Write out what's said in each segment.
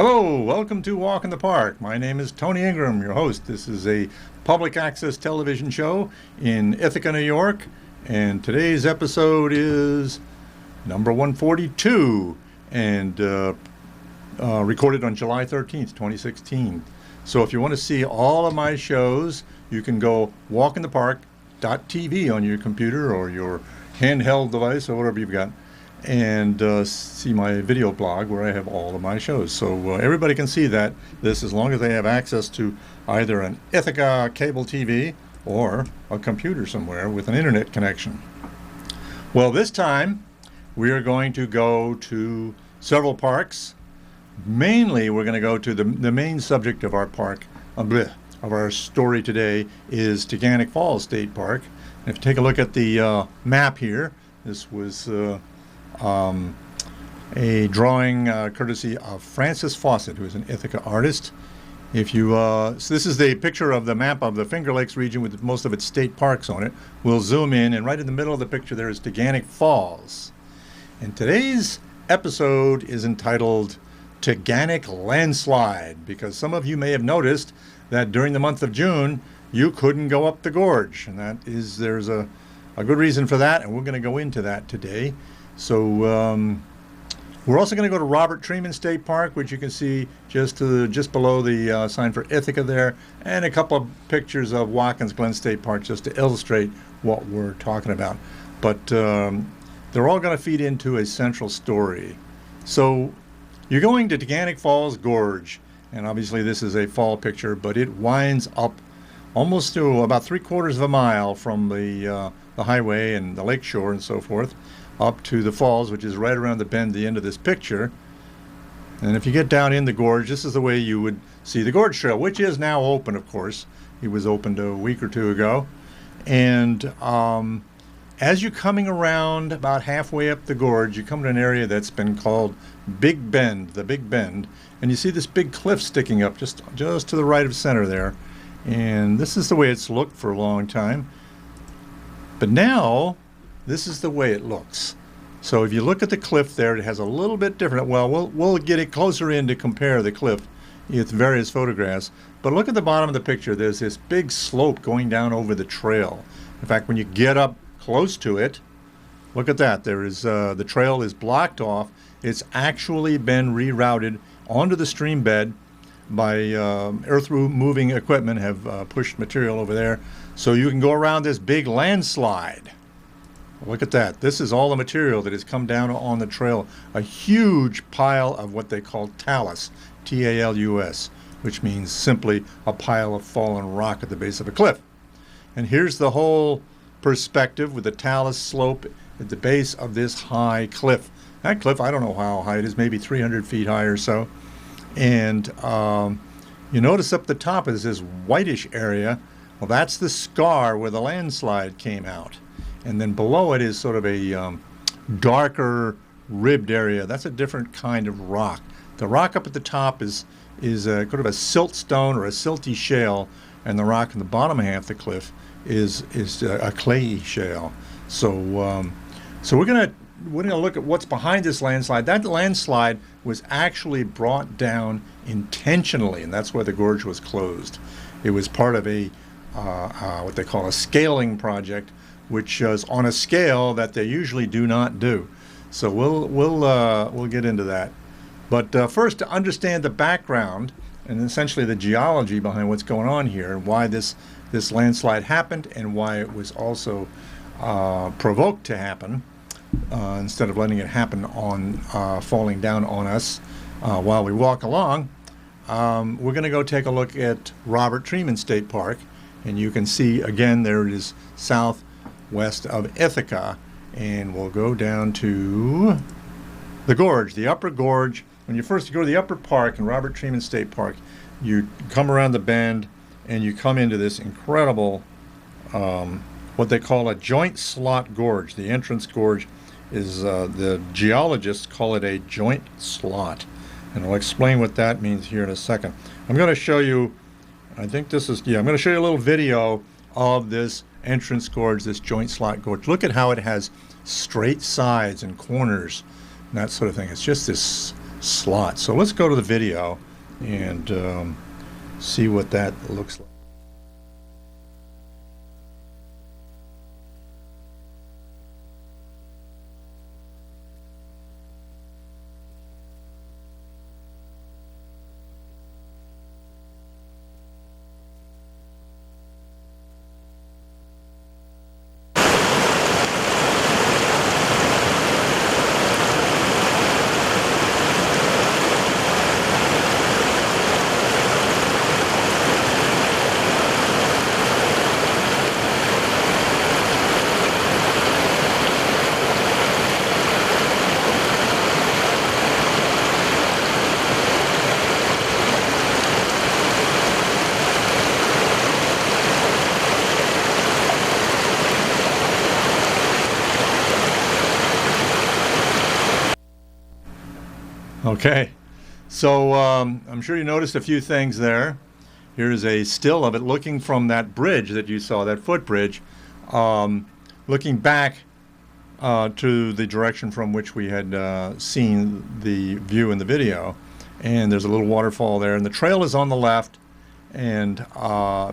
Hello, welcome to Walk in the Park. My name is Tony Ingram, your host. This is a public access television show in Ithaca, New York, and today's episode is number 142 and recorded on July 13th, 2016. So if you want to see all of my shows, you can go walkinthepark.tv on your computer or your handheld device or whatever you've got, and see my video blog where I have all of my shows. So everybody can see this as long as they have access to either an Ithaca cable TV or a computer somewhere with an internet connection. Well, this time we are going to go to several parks. Mainly we're going to go to the main subject of our park, of our story today, is Taughannock Falls State Park. And if you take a look at the map here, this was a drawing courtesy of Francis Fawcett, who is an Ithaca artist. If you so this is the picture of the map of the Finger Lakes region with most of its state parks on it. We'll zoom in, and right in the middle of the picture there is Taughannock Falls. And today's episode is entitled Taughannock Landslide, because some of you may have noticed that during the month of June you couldn't go up the gorge, and there's a good reason for that, and we're going to go into that today. So we're also going to go to Treman State Park, which you can see just below the sign for Ithaca there, and a couple of pictures of Watkins, Glen State Park, just to illustrate what we're talking about. But they're all going to feed into a central story. So you're going to Taughannock Falls Gorge, and obviously this is a fall picture, but it winds up almost to about 3/4 of a mile from the highway and the lake shore and so forth, up to the falls, which is right around the bend at the end of this picture. And if you get down in the gorge, this is the way you would see the Gorge Trail, which is now open, of course. It was opened a week or two ago. And as you're coming around about halfway up the gorge, you come to an area that's been called Big Bend, the Big Bend. And you see this big cliff sticking up just to the right of center there. And this is the way it's looked for a long time. But now, this is the way it looks. So if you look at the cliff there, it has a little bit different. Well, we'll get it closer in to compare the cliff with various photographs. But look at the bottom of the picture. There's this big slope going down over the trail. In fact, when you get up close to it, look at that. There is the trail is blocked off. It's actually been rerouted onto the stream bed by earth-moving equipment, have pushed material over there. So you can go around this big landslide. Look at that. This is all the material that has come down on the trail. A huge pile of what they call talus, T-A-L-U-S, which means simply a pile of fallen rock at the base of a cliff. And here's the whole perspective with the Talus Slope at the base of this high cliff. That cliff, I don't know how high it is, maybe 300 feet high or so. And you notice up the top is this whitish area. Well, that's the scar where the landslide came out. And then below it is sort of a darker ribbed area. That's a different kind of rock. The rock up at the top is kind of a siltstone or a silty shale, and the rock in the bottom half of the cliff is a clayey shale. So we're gonna look at what's behind this landslide. That landslide was actually brought down intentionally, and that's why the gorge was closed. It was part of a what they call a scaling project, which is on a scale that they usually do not do. So we'll get into that. But first, to understand the background and essentially the geology behind what's going on here, and why this landslide happened, and why it was also provoked to happen, instead of letting it happen on falling down on us while we walk along, we're going to go take a look at Treman State Park, and you can see again there it is southwest of Ithaca, and we'll go down to the gorge, the upper gorge. When you first go to the upper park in Treman State Park, you come around the bend and you come into this incredible what they call a joint slot gorge. The entrance gorge is the geologists call it a joint slot, and I'll explain what that means here in a second. I'm going to show you, I think this is, I'm going to show you a little video of this entrance gorge, this joint slot gorge. Look at how it has straight sides and corners and that sort of thing. It's just this slot. So let's go to the video and see what that looks like. Okay, so I'm sure you noticed a few things there. Here's a still of it looking from that bridge that you saw, that footbridge, looking back to the direction from which we had seen the view in the video. And there's a little waterfall there, and the trail is on the left and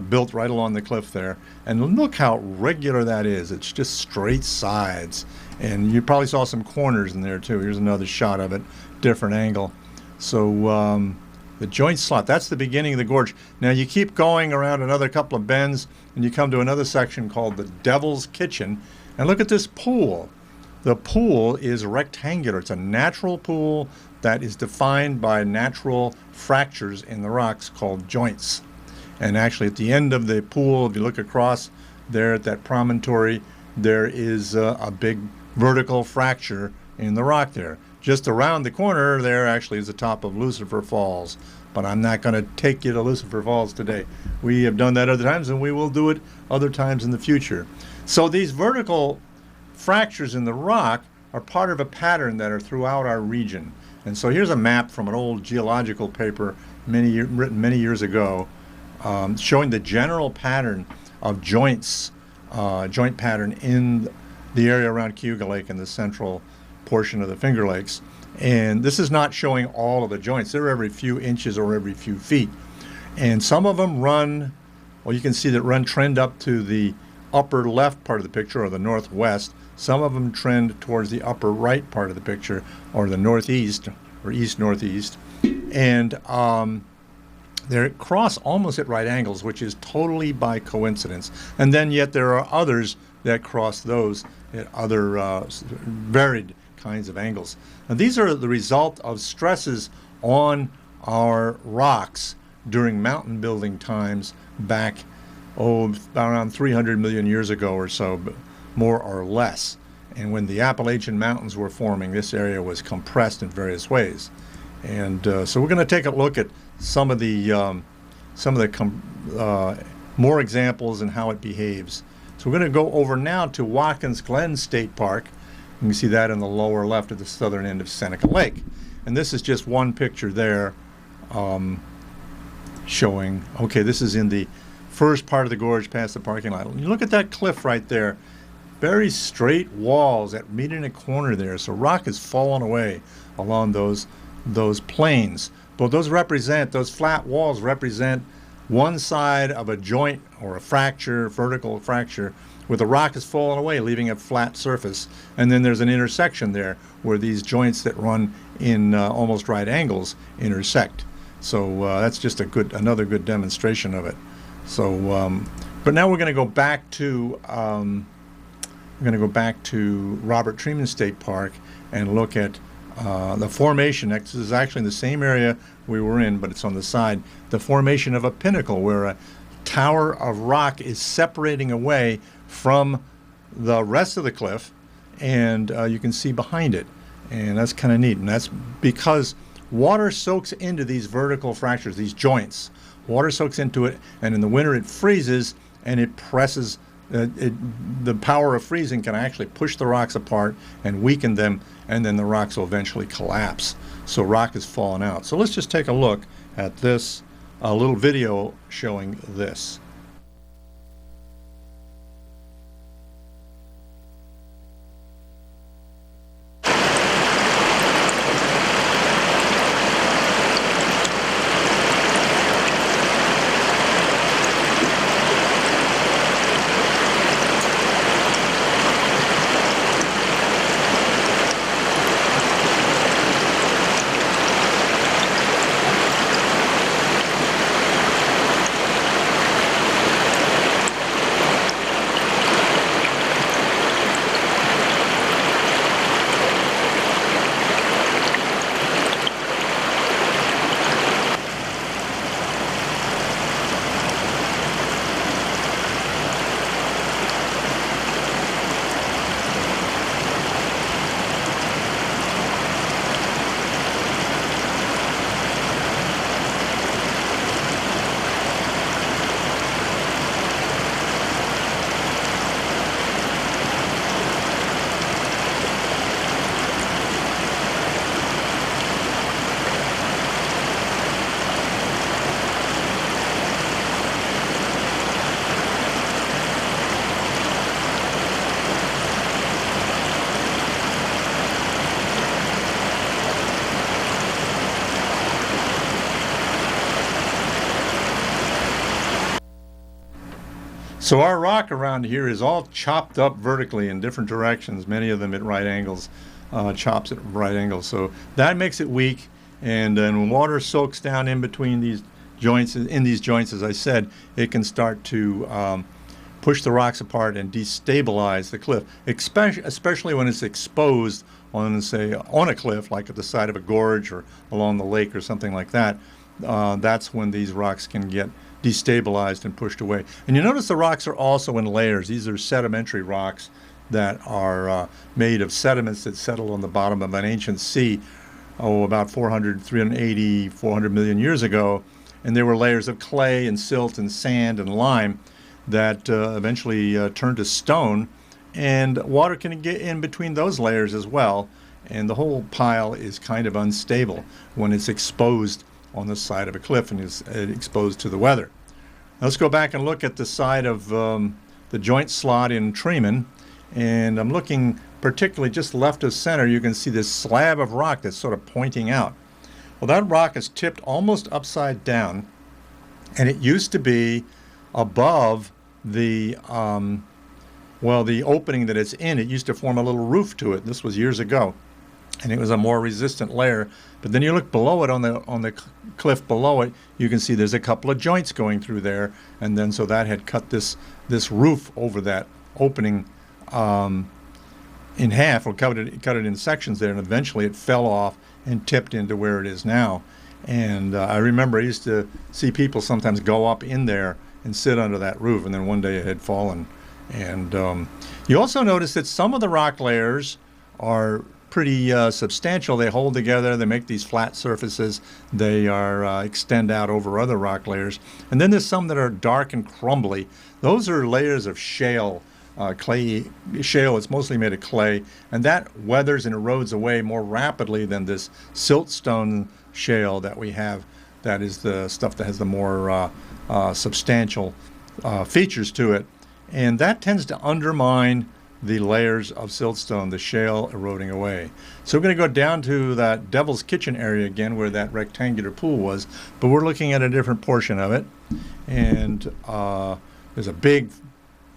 built right along the cliff there. And look how regular that is. It's just straight sides. And you probably saw some corners in there too. Here's another shot of it, different angle. So the joint slot, that's the beginning of the gorge. Now you keep going around another couple of bends and you come to another section called the Devil's Kitchen. And look at this pool. The pool is rectangular. It's a natural pool that is defined by natural fractures in the rocks called joints. And actually at the end of the pool, if you look across there at that promontory, there is a big vertical fracture in the rock there. Just around the corner there actually is the top of Lucifer Falls. But I'm not going to take you to Lucifer Falls today. We have done that other times and we will do it other times in the future. So these vertical fractures in the rock are part of a pattern that are throughout our region. And so here's a map from an old geological paper written many years ago, showing the general pattern of joint pattern in the area around Cayuga Lake and the central portion of the Finger Lakes. And this is not showing all of the joints. They're every few inches or every few feet. And some of them run, well, you can see that trend up to the upper left part of the picture, or the northwest. Some of them trend towards the upper right part of the picture, or the northeast, or east-northeast. And they cross almost at right angles, which is totally by coincidence. And then yet there are others that cross those at other varied kinds of angles. Now these are the result of stresses on our rocks during mountain building times back, around 300 million years ago or so, more or less. And when the Appalachian Mountains were forming, this area was compressed in various ways. And so we're going to take a look at some of the more examples and how it behaves. So we're going to go over now to Watkins Glen State Park. You can see that in the lower left at the southern end of Seneca Lake. And this is just one picture there showing, okay, this is in the first part of the gorge past the parking lot. You look at that cliff right there. Very straight walls that meet in a corner there. So rock has fallen away along those plains. But those flat walls represent one side of a joint or a fracture, vertical fracture, where the rock has fallen away, leaving a flat surface. And then there's an intersection there where these joints that run in almost right angles intersect. So that's just another good demonstration of it. So, but now we're going to go back to Robert Treman State Park and look at the formation. This is actually in the same area we were in, but it's on the side. The formation of a pinnacle where a tower of rock is separating away from the rest of the cliff, and you can see behind it. And that's kind of neat. And that's because water soaks into these vertical fractures, these joints. Water soaks into it, and in the winter it freezes, and it presses. The power of freezing can actually push the rocks apart and weaken them, and then the rocks will eventually collapse. So rock is falling out. So let's just take a look at this little video showing this. So our rock around here is all chopped up vertically in different directions, many of them at right angles, chops at right angles. So that makes it weak, and then when water soaks down in between these joints, as I said, it can start to push the rocks apart and destabilize the cliff, especially when it's exposed on, say, on a cliff, like at the side of a gorge or along the lake or something like that. That's when these rocks can get destabilized and pushed away. And you notice the rocks are also in layers. These are sedimentary rocks that are made of sediments that settled on the bottom of an ancient sea, about 380, 400 million years ago. And there were layers of clay and silt and sand and lime that eventually turned to stone. And water can get in between those layers as well. And the whole pile is kind of unstable when it's exposed on the side of a cliff and is exposed to the weather. Now let's go back and look at the side of the joint slot in Treman, and I'm looking particularly just left of center. You can see this slab of rock that's sort of pointing out. Well, that rock is tipped almost upside down, and it used to be above the the opening that it's in. It used to form a little roof to it. This was years ago, and it was a more resistant layer. But then you look below it, on the cliff below it, you can see there's a couple of joints going through there, and then so that had cut this roof over that opening in half, or cut it in sections there, and eventually it fell off and tipped into where it is now. And I remember I used to see people sometimes go up in there and sit under that roof, and then one day it had fallen. And you also notice that some of the rock layers are pretty substantial. They hold together, they make these flat surfaces, they are extend out over other rock layers. And then there's some that are dark and crumbly. Those are layers of shale, clay shale. It's mostly made of clay, and that weathers and erodes away more rapidly than this siltstone shale that we have. That is the stuff that has the more substantial features to it, and that tends to undermine the layers of siltstone, the shale eroding away. So we're going to go down to that Devil's Kitchen area again, where that rectangular pool was, but we're looking at a different portion of it. And there's a big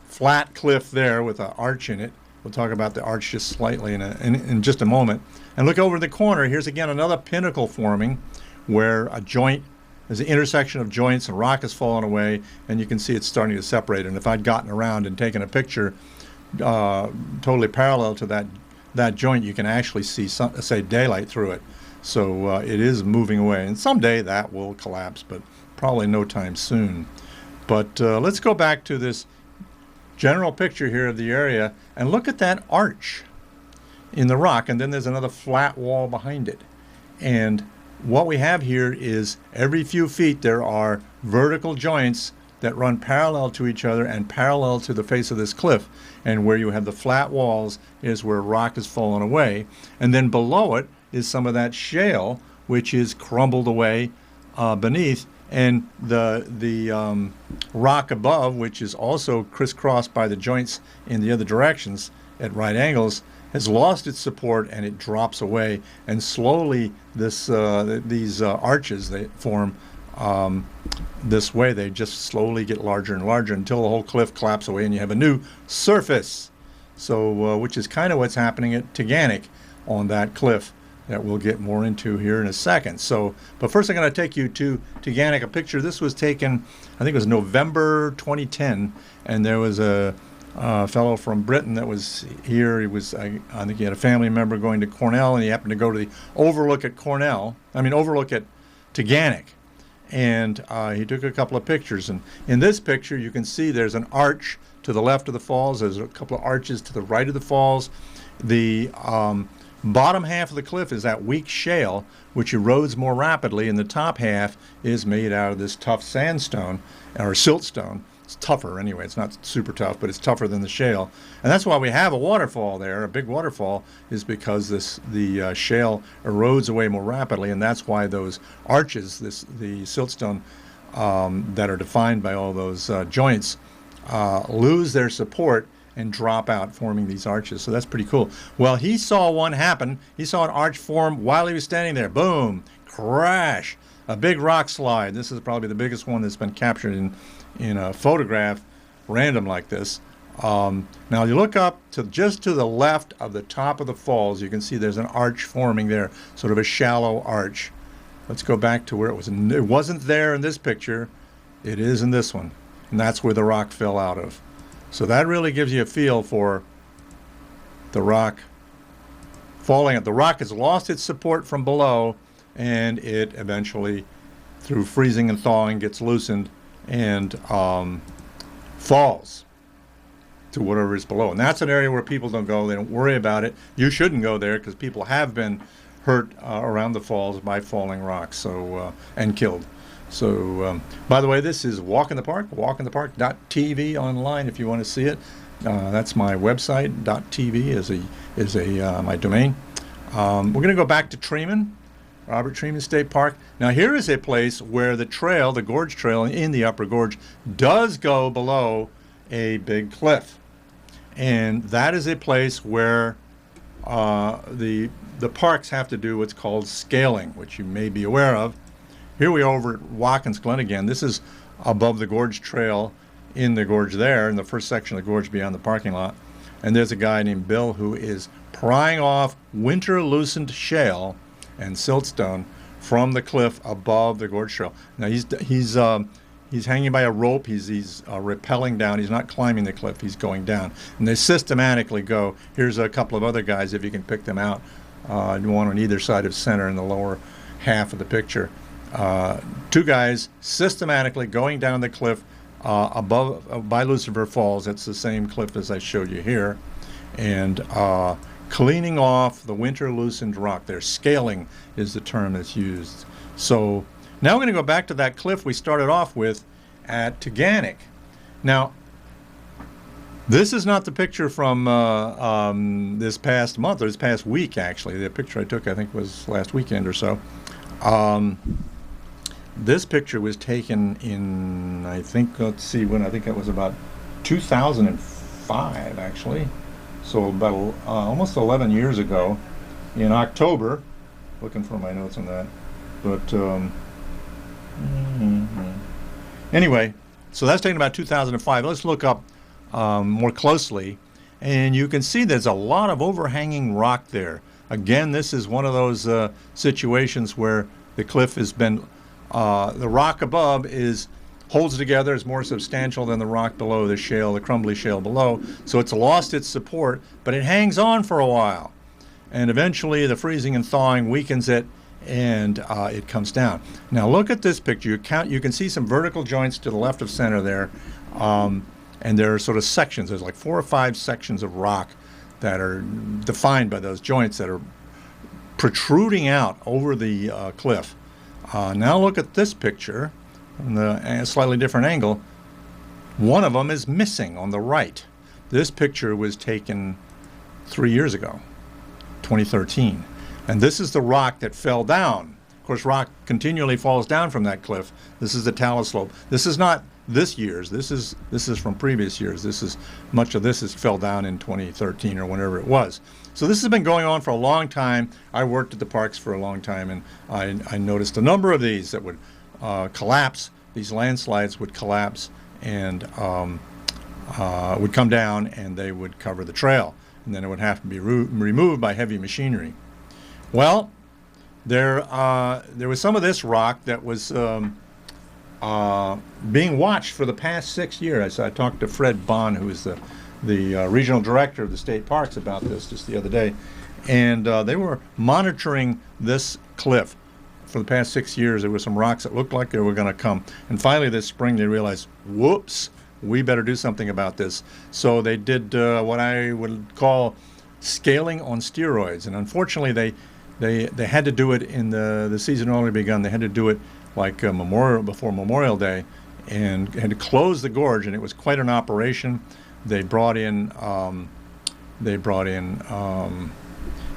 flat cliff there with an arch in it. We'll talk about the arch just slightly in just a moment. And look over the corner. Here's again another pinnacle forming where a joint, there's an intersection of joints, and rock has fallen away, and you can see it's starting to separate. And if I'd gotten around and taken a picture totally parallel to that joint, you can actually see say daylight through it. So it is moving away, and someday that will collapse, but probably no time soon. But let's go back to this general picture here of the area and look at that arch in the rock, and then there's another flat wall behind it. And what we have here is every few feet there are vertical joints that run parallel to each other and parallel to the face of this cliff. And where you have the flat walls is where rock has fallen away. And then below it is some of that shale, which is crumbled away beneath. And the rock above, which is also crisscrossed by the joints in the other directions at right angles, has lost its support, and it drops away. And slowly these arches, they form this way. They just slowly get larger and larger until the whole cliff collapses away and you have a new surface. So which is kind of what's happening at Taughannock on that cliff that we'll get more into here in a second. So, but first I'm going to take you to Taughannock. A picture. This was taken, I think it was November 2010, and there was a fellow from Britain that was here. He was, I think he had a family member going to Cornell, and he happened to go to the overlook at overlook at Taughannock. And he took a couple of pictures. And in this picture, you can see there's an arch to the left of the falls. There's a couple of arches to the right of the falls. The bottom half of the cliff is that weak shale, which erodes more rapidly, and the top half is made out of this tough sandstone, or siltstone. It's tougher anyway. It's not super tough, but it's tougher than the shale. And that's why we have a waterfall there. A big waterfall is because the shale erodes away more rapidly, and that's why those arches, the siltstone that are defined by all those joints, lose their support and drop out, forming these arches. So that's pretty cool. Well, he saw one happen. He saw an arch form while he was standing there. Boom! Crash! A big rock slide. This is probably the biggest one that's been captured in a photograph random like this. Now you look up to just to the left of the top of the falls, you can see there's an arch forming there, sort of a shallow arch. Let's go back to where it was. It wasn't there in this picture. It is in this one, and that's where the rock fell out of. So that really gives you a feel for the rock falling out. The rock has lost its support from below, and it eventually, through freezing and thawing, gets loosened and falls to whatever is below. And that's an area where people don't go. They don't worry about it. You shouldn't go there because people have been hurt around the falls by falling rocks, so and killed. So, by the way, this is Walk in the Park, walkinthepark.tv online if you want to see it. That's my website. .tv is my domain. We're going to go back to Treman, Robert Treman State Park. Now, here is a place where the trail, the Gorge Trail in the Upper Gorge, does go below a big cliff. And that is a place where the parks have to do what's called scaling, which you may be aware of. Here we are over at Watkins, Glen again. This is above the Gorge Trail in the gorge there, in the first section of the gorge beyond the parking lot. And there's a guy named Bill who is prying off winter-loosened shale and siltstone from the cliff above the Gorge Trail. Now he's hanging by a rope. He's rappelling down. He's not climbing the cliff. He's going down. And they systematically go. Here's a couple of other guys, if you can pick them out. One on either side of center in the lower half of the picture. Two guys systematically going down the cliff above by Lucifer Falls. That's the same cliff as I showed you here. And cleaning off the winter loosened rock there. Scaling is the term that's used. So now we're going to go back to that cliff we started off with at Taughannock. Now, this is not the picture from this past month, or this past week, actually. The picture I took, I think, was last weekend or so. This picture was taken in, I think, let's see, when I think it was about 2005, actually. So about almost 11 years ago, in October. Looking for my notes on that. But anyway, so that's taken about 2005. Let's look up more closely, and you can see there's a lot of overhanging rock there. Again, this is one of those situations where the cliff has been, the rock above holds together, is more substantial than the rock below, the shale, the crumbly shale below. So it's lost its support, but it hangs on for a while. And eventually the freezing and thawing weakens it, and it comes down. Now look at this picture. You can see some vertical joints to the left of center there, and there are sort of sections. There's like 4 or 5 sections of rock that are defined by those joints that are protruding out over the cliff. Now look at this picture from a slightly different angle. One of them is missing on the right. This picture was taken 3 years ago, 2013. And this is the rock that fell down. Of course, rock continually falls down from that cliff. This is the Talus Slope. This is not this year's. This is from previous years. Much of this fell down in 2013 or whenever it was. So this has been going on for a long time. I worked at the parks for a long time, and I noticed a number of these that would collapse. These landslides would collapse and would come down, and they would cover the trail. And then it would have to be removed by heavy machinery. Well, there was some of this rock that was being watched for the past 6 years. I talked to Fred Bond, who is the regional director of the state parks, about this just the other day, and they were monitoring this cliff for the past 6 years. There were some rocks that looked like they were going to come, and finally this spring they realized, whoops, we better do something about this. So they did what I would call scaling on steroids, and unfortunately they had to do it in the season already begun. They had to do it like before Memorial Day, and had to close the gorge, and it was quite an operation. They brought in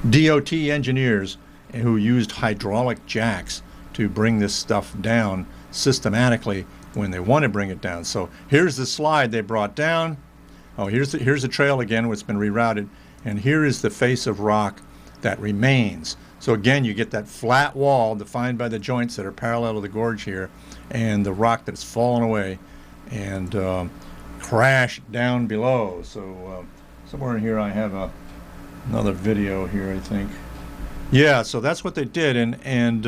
DOT engineers who used hydraulic jacks to bring this stuff down systematically when they want to bring it down. So here's the slide they brought down. Oh, here's the trail again, what's been rerouted, and here is the face of rock that remains. So again, you get that flat wall defined by the joints that are parallel to the gorge here, and the rock that's fallen away. And crash down below. So somewhere in here I have another video here, I think. Yeah, so that's what they did, and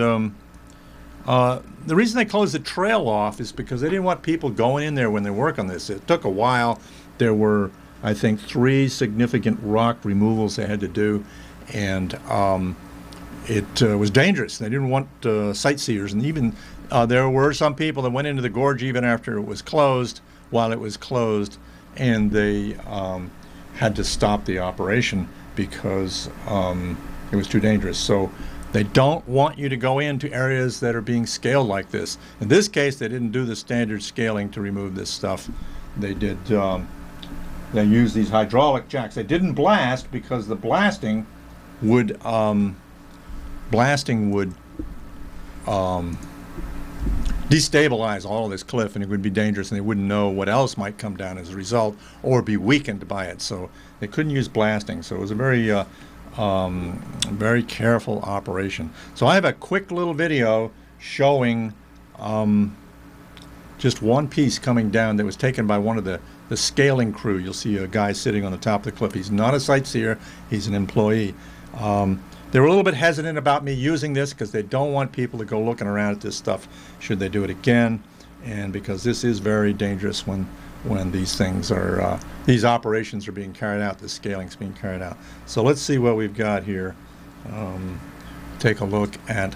the reason they closed the trail off is because they didn't want people going in there when they work on this. It took a while. There were, I think, 3 significant rock removals they had to do, and it was dangerous. They didn't want sightseers, and even there were some people that went into the gorge even after it was closed, while it was closed, and they had to stop the operation because it was too dangerous. So they don't want you to go into areas that are being scaled like this. In this case, they didn't do the standard scaling to remove this stuff. They did. They used these hydraulic jacks. They didn't blast because the blasting would destabilize all of this cliff, and it would be dangerous, and they wouldn't know what else might come down as a result or be weakened by it. So they couldn't use blasting. So it was a very careful operation. So I have a quick little video showing just one piece coming down that was taken by one of the scaling crew. You'll see a guy sitting on the top of the cliff. He's not a sightseer, he's an employee. They were a little bit hesitant about me using this because they don't want people to go looking around at this stuff should they do it again, and because this is very dangerous when these things are these operations are being carried out, the scaling's being carried out. So let's see what we've got here. Take a look at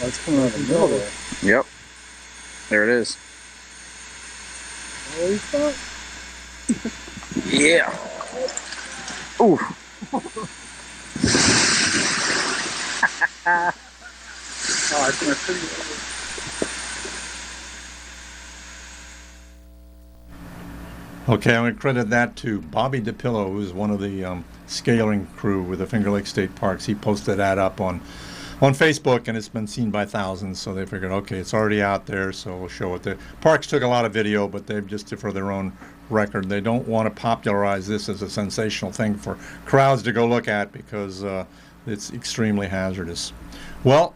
it's coming out of the middle there. Yep. There it is. Holy fuck. Yeah. Ooh. Oh, it's gonna shoot you. Okay, I'm going to credit that to Bobby DePillo, who's one of the scaling crew with the Finger Lakes State Parks. He posted that up on Facebook, and it's been seen by thousands, so they figured, okay, it's already out there, so we'll show it. The parks took a lot of video, but they've just, for their own record, they don't want to popularize this as a sensational thing for crowds to go look at because it's extremely hazardous. Well,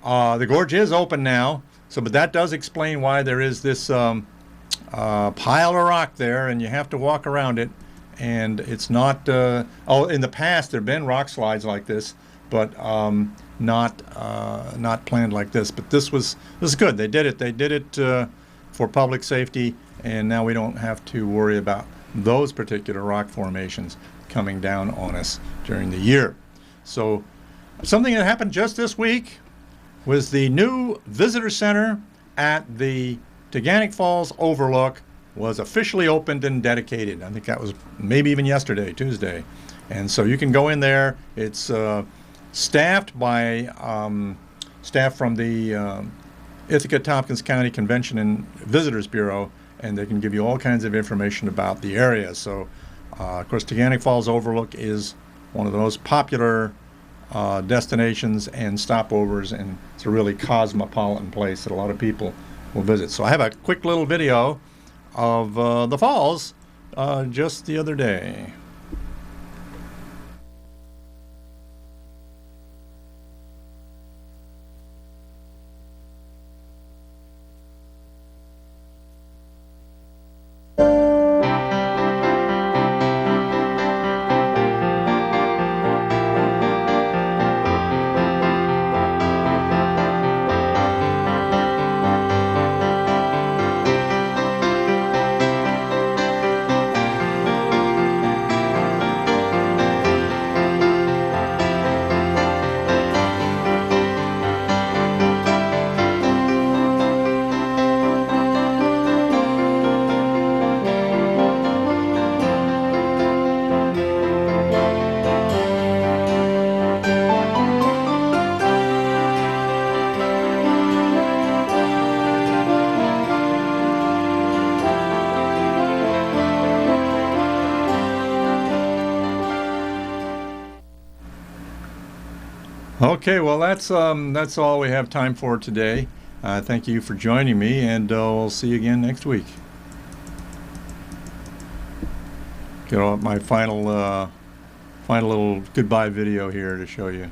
the gorge is open now, but that does explain why there is this pile of rock there, and you have to walk around it, and it's not, in the past there have been rock slides like this, but not planned like this. But this was good. They did it for public safety, and now we don't have to worry about those particular rock formations coming down on us during the year. So something that happened just this week was the new visitor center at the Taughannock Falls Overlook was officially opened and dedicated. I think that was maybe even yesterday, Tuesday. And so you can go in there. It's staffed by staff from the Ithaca Tompkins County Convention and Visitors Bureau, and they can give you all kinds of information about the area. So, of course, Taughannock Falls Overlook is one of the most popular destinations and stopovers, and it's a really cosmopolitan place that a lot of people will visit. So I have a quick little video of the falls just the other day. Okay, well that's all we have time for today. Thank you for joining me, and we'll see you again next week. Get out my final little goodbye video here to show you.